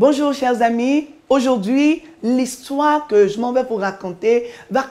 Bonjour chers amis, aujourd'hui l'histoire que je m'en vais vous raconter va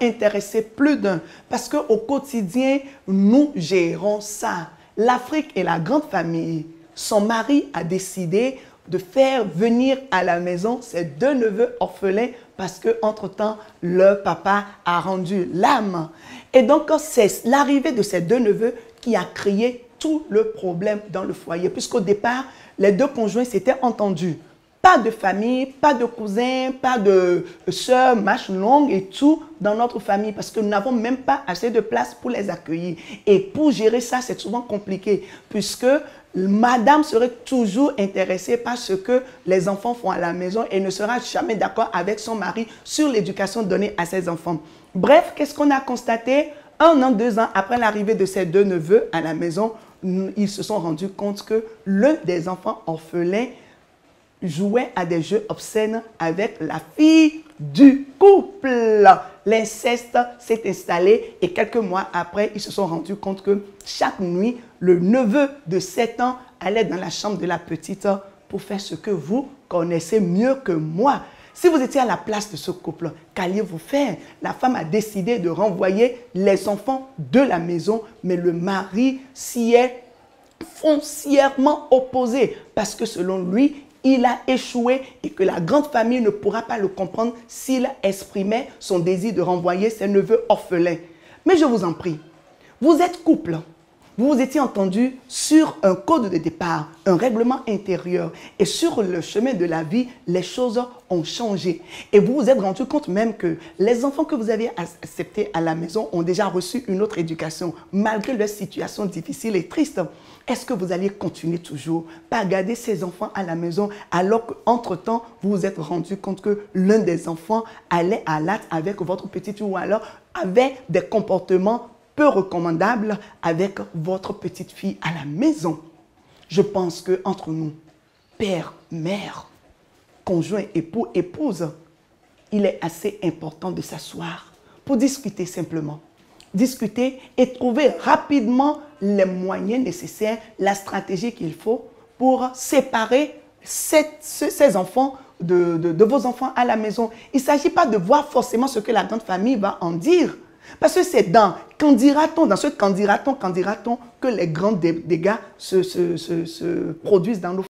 intéresser plus d'un parce qu'au quotidien nous gérons ça. L'Afrique est la grande famille. Son mari a décidé de faire venir à la maison ses deux neveux orphelins parce qu'entre-temps, leur papa a rendu l'âme. Et donc, c'est l'arrivée de ces deux neveux qui a créé tout le problème dans le foyer. Puisqu'au départ, les deux conjoints s'étaient entendus. Pas de famille, pas de cousins, pas de sœurs, marche longue et tout dans notre famille parce que nous n'avons même pas assez de place pour les accueillir. Et pour gérer ça, c'est souvent compliqué puisque madame serait toujours intéressée par ce que les enfants font à la maison et ne sera jamais d'accord avec son mari sur l'éducation donnée à ses enfants. Bref, qu'est-ce qu'on a constaté? 1 an, 2 ans après l'arrivée de ces deux neveux à la maison, ils se sont rendus compte que l'un des enfants orphelins jouait à des jeux obscènes avec la fille du couple. L'inceste s'est installé et quelques mois après, ils se sont rendus compte que chaque nuit, le neveu de 7 ans allait dans la chambre de la petite pour faire ce que vous connaissez mieux que moi. Si vous étiez à la place de ce couple, qu'alliez-vous faire? La femme a décidé de renvoyer les enfants de la maison, mais le mari s'y est foncièrement opposé parce que selon lui, il a échoué et que la grande famille ne pourra pas le comprendre s'il exprimait son désir de renvoyer ses neveux orphelins. Mais je vous en prie, vous êtes couple, vous vous étiez entendu sur un code de départ, un règlement intérieur et sur le chemin de la vie, les choses ont changé. Et vous vous êtes rendu compte même que les enfants que vous aviez acceptés à la maison ont déjà reçu une autre éducation malgré leur situation difficile et triste. Est-ce que vous alliez continuer toujours par garder ces enfants à la maison alors qu'entre-temps, vous vous êtes rendu compte que l'un des enfants allait à l'acte avec votre petite fille ou alors avait des comportements peu recommandables avec votre petite fille à la maison? Je pense qu'entre nous, père, mère, conjoint, époux, épouse, il est assez important de s'asseoir pour discuter simplement. Discuter et trouver rapidement les moyens nécessaires, la stratégie qu'il faut pour séparer ces enfants de vos enfants à la maison. Il ne s'agit pas de voir forcément ce que la grande famille va en dire. Parce que c'est dans qu'en dira-t-on, dans ce qu'en dira-t-on que les grands dégâts se produisent dans nos